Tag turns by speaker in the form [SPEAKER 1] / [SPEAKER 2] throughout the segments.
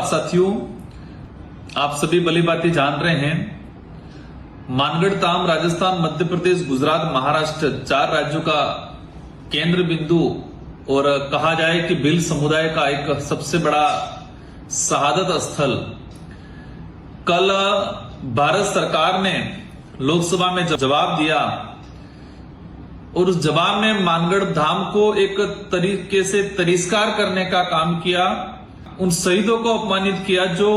[SPEAKER 1] साथियों, आप सभी भली भांति जान रहे हैं, मानगढ़ धाम राजस्थान, मध्य प्रदेश, गुजरात, महाराष्ट्र 4 राज्यों का केंद्र बिंदु और कहा जाए कि भील समुदाय का एक सबसे बड़ा शहादत स्थल। कल भारत सरकार ने लोकसभा में जवाब दिया और उस जवाब में मानगढ़ धाम को एक तरीके से तिरस्कार करने का काम किया। उन शहीदों को अपमानित किया जो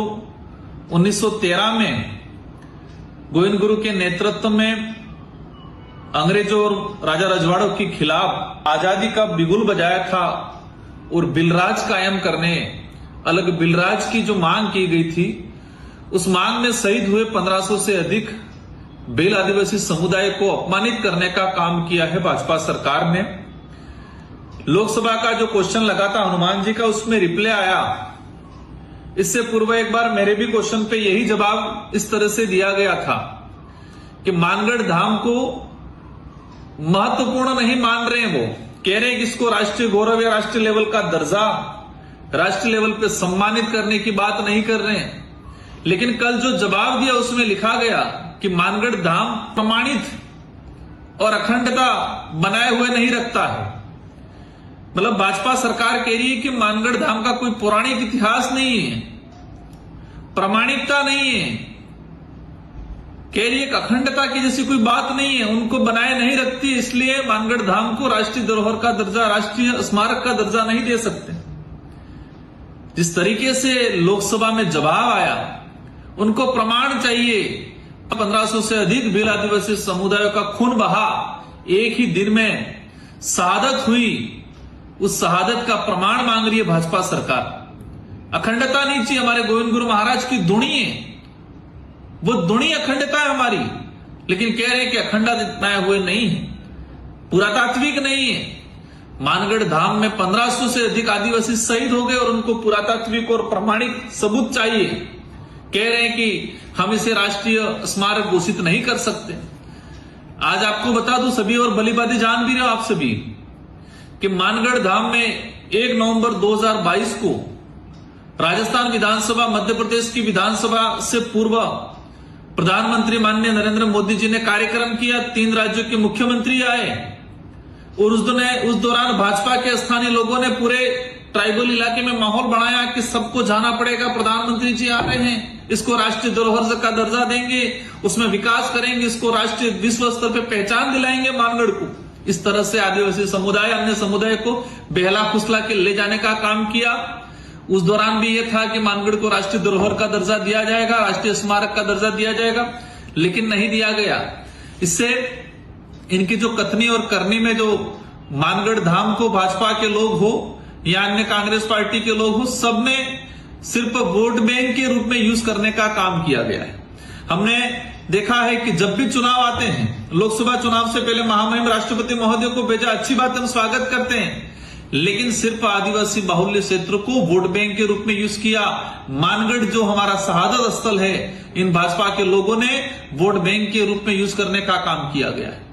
[SPEAKER 1] 1913 में गोविंद गुरु के नेतृत्व में अंग्रेजों और राजा रजवाड़ों के खिलाफ आजादी का बिगुल बजाया था और बिलराज कायम करने, अलग बिलराज की जो मांग की गई थी, उस मांग में शहीद हुए 1500 से अधिक भील आदिवासी समुदाय को अपमानित करने का काम किया है भाजपा सरकार ने। लोकसभा का जो क्वेश्चन लगा था हनुमान जी का, उसमें रिप्लाई आया। इससे पूर्व एक बार मेरे भी क्वेश्चन पे यही जवाब इस तरह से दिया गया था कि मानगढ़ धाम को महत्वपूर्ण नहीं मान रहे हैं। वो कह रहे हैं कि इसको राष्ट्रीय गौरव या राष्ट्रीय लेवल का दर्जा, राष्ट्रीय लेवल पे सम्मानित करने की बात नहीं कर रहे हैं। लेकिन कल जो जवाब दिया उसमें लिखा गया कि मानगढ़ धाम प्रमाणित और अखंडता बनाए हुए नहीं रखता है। मतलब भाजपा सरकार कह रही है कि मानगढ़ धाम का कोई पौराणिक इतिहास नहीं है, प्रामाणिकता नहीं है, कह रही है कि अखंडता की जैसी कोई बात नहीं है, उनको बनाए नहीं रखती, इसलिए मानगढ़ धाम को राष्ट्रीय धरोहर का दर्जा, राष्ट्रीय स्मारक का दर्जा नहीं दे सकते। जिस तरीके से लोकसभा में जवाब आया, उनको प्रमाण चाहिए। 1500 से अधिक भील आदिवासी समुदायों का खून बहा, एक ही दिन में शहादत हुई, उस शहादत का प्रमाण मांग रही है भाजपा सरकार। अखंडता नहीं चाहिए, हमारे गोविंद गुरु महाराज की धुनी है, वो धुनी अखंडता है हमारी, लेकिन कह रहे हैं कि अखंडता बनाए हुए नहीं है, पुरातात्विक नहीं है। मानगढ़ धाम में 1500 से अधिक आदिवासी शहीद हो गए और उनको पुरातात्विक और प्रमाणिक सबूत चाहिए। कह रहे हैं कि हम इसे राष्ट्रीय स्मारक घोषित नहीं कर सकते। आज आपको बता दूं, सभी और भली भांति जान भी रहे हो आप सभी, कि मानगढ़ धाम में 1 नवंबर 2022 को राजस्थान विधानसभा, मध्य प्रदेश की विधानसभा से पूर्व प्रधानमंत्री माननीय नरेंद्र मोदी जी ने कार्यक्रम किया। 3 राज्यों के मुख्यमंत्री आए और उस दौरान भाजपा के स्थानीय लोगों ने पूरे ट्राइबल इलाके में माहौल बनाया कि सबको जाना पड़ेगा, प्रधानमंत्री जी आ रहे हैं, इसको राष्ट्रीय धरोहर का दर्जा देंगे, उसमें विकास करेंगे, इसको राष्ट्रीय विश्व स्तर पर पहचान दिलाएंगे मानगढ़ को। इस तरह से आदिवासी समुदाय, अन्य समुदाय को बहला फुसला के ले जाने का काम किया। उस दौरान भी यह था कि मानगढ़ को राष्ट्रीय धरोहर का दर्जा दिया जाएगा, राष्ट्रीय स्मारक का दर्जा दिया जाएगा, लेकिन नहीं दिया गया। इससे इनकी जो कथनी और करनी में जो मानगढ़ धाम को भाजपा के लोग हो या अन्य कांग्रेस पार्टी के लोग हो, सबने सिर्फ वोट बैंक के रूप में यूज करने का काम किया गया है। हमने देखा है कि जब भी चुनाव आते हैं, लोकसभा चुनाव से पहले महामहिम राष्ट्रपति महोदय को भेजा, अच्छी बात, हम स्वागत करते हैं, लेकिन सिर्फ आदिवासी बाहुल्य क्षेत्र को वोट बैंक के रूप में यूज किया। मानगढ़ जो हमारा शहादत स्थल है, इन भाजपा के लोगों ने वोट बैंक के रूप में यूज करने का काम किया गया है।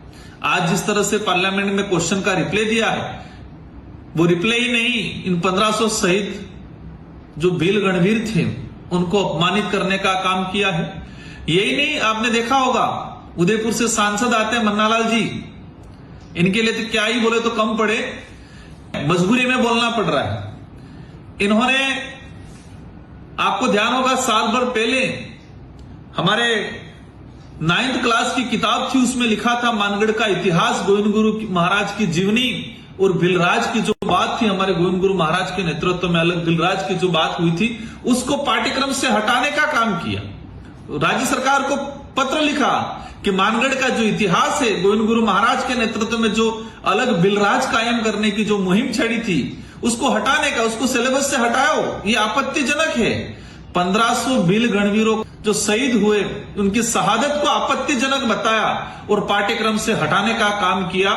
[SPEAKER 1] आज जिस तरह से पार्लियामेंट में क्वेश्चन का रिप्लाई दिया है, वो रिप्लाई ही नहीं, इन 1500 शहीद जो भील गणवीर थे उनको अपमानित करने का काम किया है। यही नहीं, आपने देखा होगा उदयपुर से सांसद आते हैं मन्नालाल जी, इनके लिए तो क्या ही बोले तो कम पड़े, मजबूरी में बोलना पड़ रहा है। इन्होंने, आपको ध्यान होगा, साल भर पहले हमारे 9th क्लास की किताब थी, उसमें लिखा था मानगढ़ का इतिहास, गोविंद गुरु महाराज की जीवनी और बिलराज की जो बात थी, हमारे गोविंद गुरु महाराज के नेतृत्व में अलग बिलराज की जो बात हुई थी, उसको पाठ्यक्रम से हटाने का काम किया। राज्य सरकार को पत्र लिखा कि मानगढ़ का जो इतिहास है, गोविंद गुरु महाराज के नेतृत्व में जो अलग बिलराज कायम करने की जो मुहिम छड़ी थी, उसको हटाने का, उसको सिलेबस से हटाओ, ये आपत्तिजनक है। 1500 भील गणवीरों जो शहीद हुए, उनकी शहादत को आपत्तिजनक बताया और पाठ्यक्रम से हटाने का काम किया।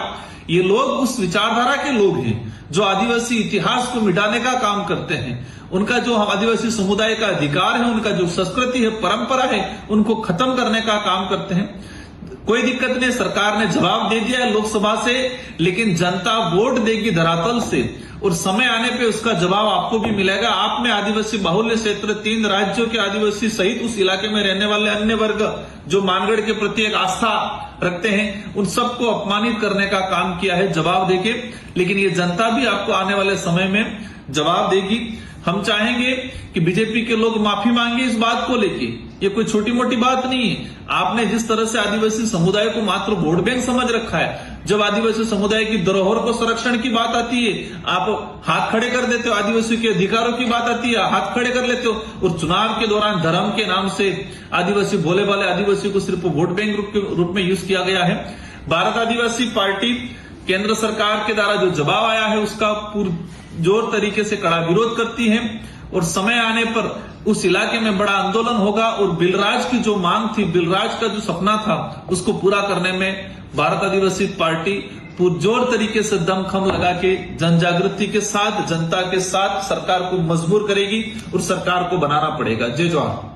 [SPEAKER 1] ये लोग उस विचारधारा के लोग हैं जो आदिवासी इतिहास को मिटाने का काम करते हैं। उनका जो आदिवासी समुदाय का अधिकार है, उनका जो संस्कृति है, परंपरा है, उनको खत्म करने का काम करते हैं। कोई दिक्कत नहीं, सरकार ने जवाब दे दिया है लोकसभा से, लेकिन जनता वोट देगी धरातल से और समय आने पे उसका जवाब आपको भी मिलेगा। आपने आदिवासी बाहुल्य क्षेत्र 3 राज्यों के आदिवासी सहित उस इलाके में रहने वाले अन्य वर्ग जो मानगढ़ के प्रति एक आस्था रखते हैं, उन सबको अपमानित करने का काम किया है जवाब देके। लेकिन ये जनता भी आपको आने वाले समय में जवाब देगी। हम चाहेंगे कि बीजेपी के लोग माफी मांगे इस बात को लेके। ये कोई छोटी मोटी बात नहीं है। आपने जिस तरह से आदिवासी समुदाय को मात्र वोट बैंक समझ रखा है, जब आदिवासी समुदाय की धरोहर को संरक्षण की बात आती है आप हाथ खड़े कर देते हो, आदिवासी के अधिकारों की बात आती है हाथ खड़े कर लेते हो, और चुनाव के दौरान धर्म के नाम से आदिवासी भोले भाले आदिवासी को सिर्फ वोट बैंक के रूप में यूज किया गया है। भारत आदिवासी पार्टी केंद्र सरकार के द्वारा जो जवाब आया है उसका जोर तरीके से कड़ा विरोध करती है, और समय आने पर उस इलाके में बड़ा आंदोलन होगा। और बिलराज की जो मांग थी, बिलराज का जो सपना था, उसको पूरा करने में भारत आदिवासी पार्टी पुरजोर तरीके से दमखम लगा के जन जागृति के साथ, जनता के साथ सरकार को मजबूर करेगी और सरकार को बनाना पड़ेगा। जय जवान।